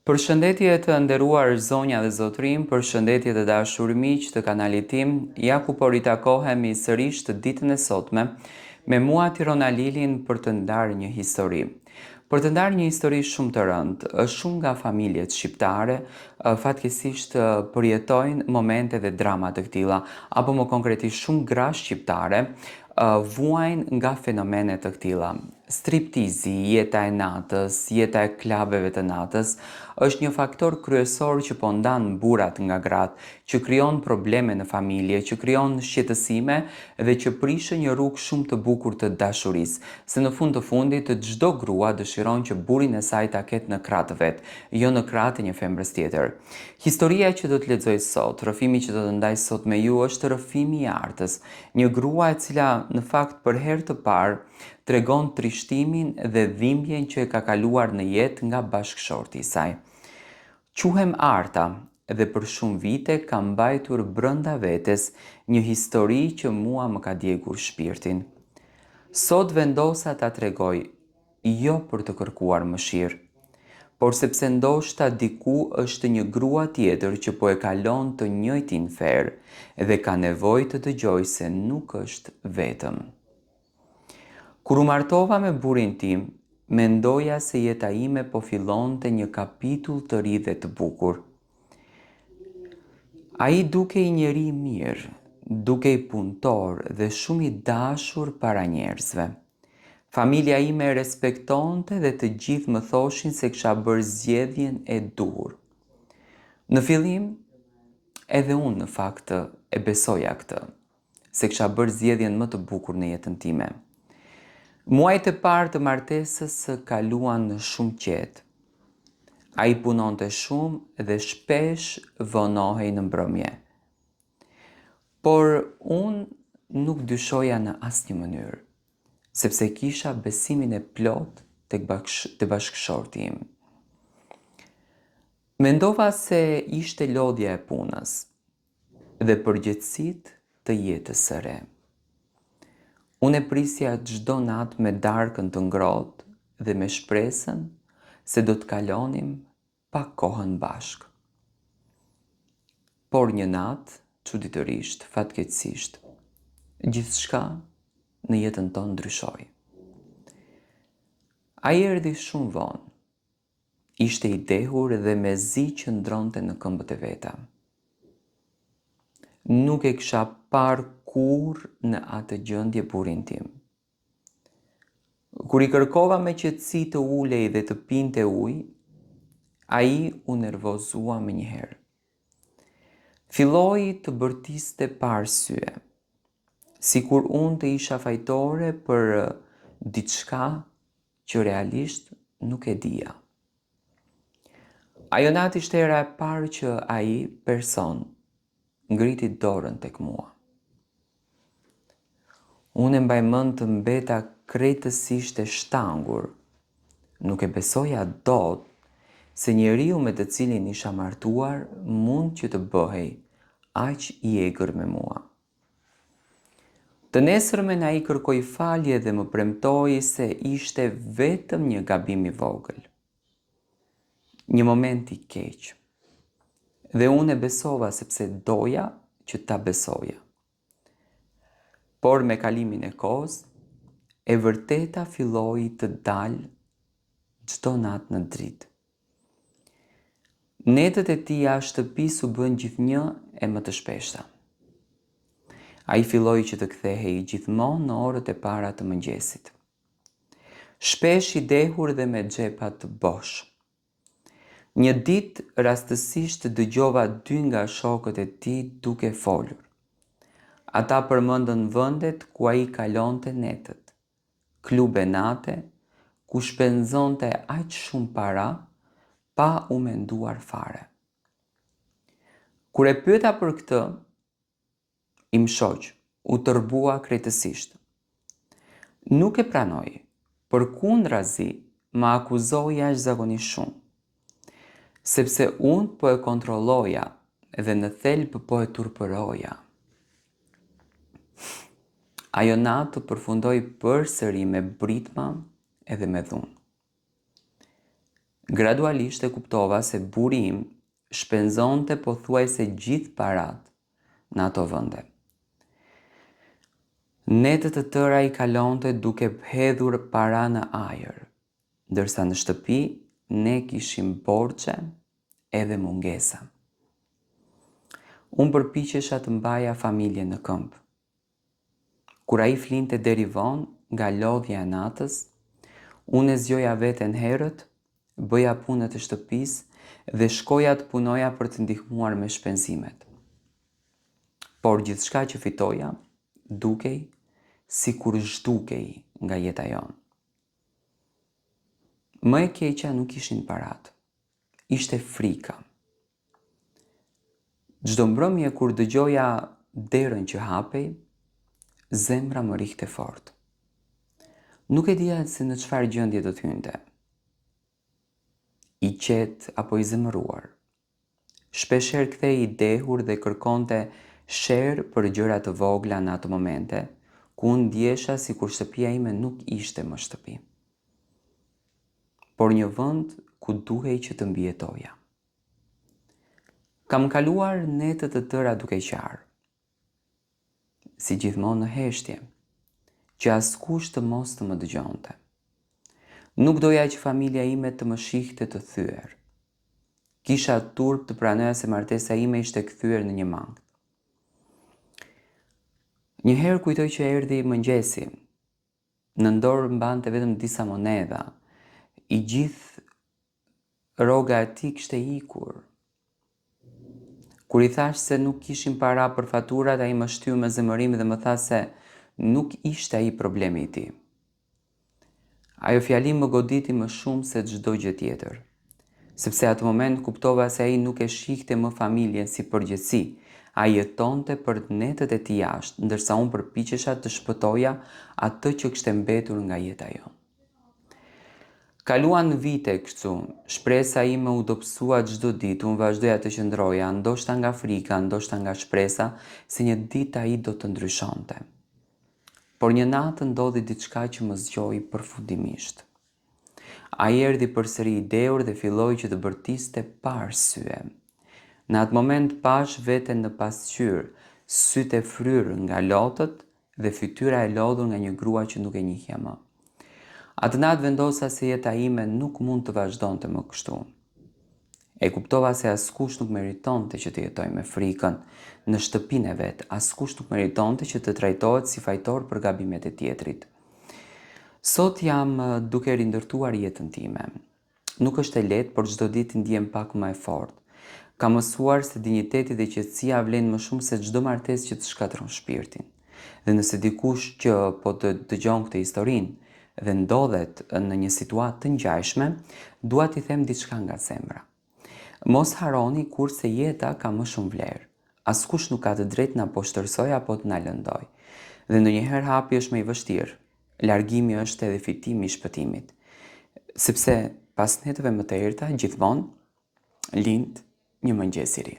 Përshëndetje të nderuar zonja dhe zotrim, përshëndetje të dashur miq të kanalit tim, ja ku po ritakohemi sërish të ditën e sotme, me mua Tirona Lilin për të ndarë një histori. Për të ndarë një histori shumë të rëndë, shumë nga familjet shqiptare fatkeqësisht përjetojnë momente dhe drama të këtilla, apo më konkretisht shumë gra shqiptare vuajnë nga fenomene të këtilla. Striptizi, jeta e natës, jeta e klubeve të natës, është një faktor kryesor që po ndan burrat nga gratë, që krijon probleme në familje, që krijon shqetësime dhe që prishë një rrugë shumë të bukur të dashurisë. Se në fund të fundit çdo grua dëshiron që burrin e saj ta ketë në krah vet, jo në krah të një femrës tjetër. Historia që do të lexoj sot, rrëfimi që do të ndaj sot me ju është rrëfimi i Artës, një grua e cila në fakt për herë të parë tregon trishtimin dhe dhimbjen që e ka kaluar në jetë nga bashkëshorti i saj. Quhem Arta dhe për shumë vite kam mbajtur brenda vetes një histori që mua më ka djegur shpirtin. Sot vendosa ta tregoj, jo për të kërkuar mëshirë, por sepse ndoshta diku është një grua tjetër që po e kalon të njëjtin ferë dhe ka nevojë të dëgjojë se nuk është vetëm. Kur u martova me burrin tim, mendoja se jeta ime po fillonte një kapitull të ri dhe të bukur. Ai duke i njeri i mirë, duke i punëtor dhe shumë i dashur para njerëzve. Familja ime e respektonte dhe të gjithë më thoshin se kisha bërë zgjedhjen e duhur. Në fillim, edhe unë në fakt e besoja këtë, se kisha bërë zgjedhjen më të bukur në jetën time. Muajt e parë të martesës kaluan shumë qetë. Ai punonte shumë dhe shpesh vonohej në mbrëmje. Por unë nuk dyshoja në asnjë mënyrë, sepse kisha besimin e plot tek bashkëshorti im. Mendova se ishte lodhja e punës dhe përgjegjësitë të jetës së re. Unë e prisja çdo natë me darkën të ngrohtë dhe me shpresën se do të kalonim pak kohën bashkë. Por një natë, çuditërisht, fatkeqësisht, gjithçka në jetën tonë ndryshoi. Ai erdhi shumë vonë. Ishte i dehur dhe mezi qëndronte në këmbët e veta. Nuk e kisha parë kurrë në atë gjendje burrin tim. Kur i kërkova me qetësi të ulej dhe të pinte ujë, ai u nervozua menjëherë. Filloi të bërtiste pa arsye, sikur unë të isha fajtore për diçka që realisht nuk e dija. Ajo natë ishte hera e parë që ai person ngriti dorën tek mua. Unë e mbaj mend të mbeta krejtësisht e shtangur. Nuk e besoja dot se njeriu me të cilin isha martuar mund që të bëhej aq i egër me mua. Të nesërmen ai kërkoi falje dhe më premtoi se ishte vetëm një gabim i vogël. Një moment i keq. Dhe unë e besova sepse doja që ta besoja. Por me kalimin e kohës, e vërteta filloi të dalë çdo natë në dritë. Netët e tij jashtë shtëpisë u bën gjithnjë e më të shpeshta. Ai filloi që të kthehej gjithmonë në orët e para të mëngjesit. Shpesh i dehur dhe me xhepa të bosh. Një ditë rastësisht dëgjova 2 nga shokët e tij duke folur. Ata përmendën vendet ku ai kalonte netët, klube nate, ku shpenzonte aq shumë para pa u menduar fare. Kur e pyeta për këtë, im shoq u tërbua krejtësisht. Nuk e pranoi, përkundrazi më akuzoi jashtëzakonisht shumë. Sepse unë po e kontrolloja dhe në thelb po e turpëroja. Ajo natë përfundoi përsëri me britma edhe me dhunë. Gradualisht e kuptova se buri im shpenzonte pothuajse gjithë parat në ato vende. Netët të tëra i kalonte duke hedhur para në ajër, ndërsa në shtëpi ne kishim borxhe edhe mungesa. Unë përpiqesha të mbaja familjen në këmbë. Kur ai flinte deri vonë nga lodhja e natës, unë e zgjoja veten herët, bëja punët e shtëpisë dhe shkoja të punoja për të ndihmuar me shpenzimet. Por gjithçka që fitoja, dukej si kur zhdukej nga jeta jonë. Më e keqja nuk ishin parat, ishte frika. Çdo mbrëmje kur dëgjoja derën që hapej, zemra më rihte fort. Nuk e dija se në çfarë gjendje do të hynte. I qetë apo i zemëruar. Shpeshherë kthehej i dehur dhe kërkonte sherr për gjëra të vogla në ato momente, ku unë ndjesha si kur shtëpia ime nuk ishte më shtëpi, por një vend ku duhej që të mbijetoja. Kam kaluar netët të tëra duke qarë, si gjithmonë në heshtje, që askush të mos të më dëgjonte. Nuk doja që familja ime të më shihte të thyer. Kisha turp të pranoja se martesa ime ishte kthyer në një mangët. Njëherë kujtoj që erdhi mëngjesi, në dorë mbante vetëm disa monedha, i gjithë rroga e tij kishte ikur. Kur i thash se nuk kishim para për faturat, ai më shtyu me zemërim dhe më tha se nuk ishte ai problemi i tij. Ajo fjali më goditi më shumë se çdo gjë tjetër, sepse atë moment kuptova se ai nuk e shihte më familjen si përgjithësi. Ai jetonte për netët e tij jashtë, ndërsa unë përpiqesha të shpëtoja atë që kishte mbetur nga jeta jonë. Kaluan vite kështu, shpresa ime u dobësua çdo ditë, unë vazhdoja të qëndroja, ndoshta nga frika, ndoshta nga shpresa se një ditë ai do të ndryshonte. Por një natë ndodhi diçka që më zgjoi përfundimisht. Ai erdhi përsëri i dehur dhe filloi që të bërtiste pa arsye. Në atë moment pash veten në pasqyrë, sytë e fryrë nga lotët dhe fytyra e lodhur nga një grua që nuk e njihja më. Atë natë vendosa se jeta ime nuk mund të vazhdonte më kështu. E kuptova se askush nuk meritonte që të jetoj me frikën në shtëpinë e vet, askush nuk meritonte që të trajtohet si fajtor për gabimet e tjetrit. Sot jam duke rindërtuar jetën time. Nuk është e lehtë, por çdo ditë ndjem pak më e fortë. Kam mësuar se dinjiteti dhe qetësia vlen më shumë se çdo martesë që të shkatërron shpirtin. Dhe nëse dikush që po të dëgjon këtë historinë dhe ndodhet në një situatë të ngjashme, dua t'i them diçka nga zemra. Mos harroni kurse jeta ka më shumë vlerë. Askush nuk ka të drejtë na poshtërsoj apo të na lëndoj. Dhe ndonjëherë hapi është më i vështirë. Largimi është edhe fitimi i shpëtimit. Sepse pas netëve më të errta, gjithmonë lind një mëngjes i ri.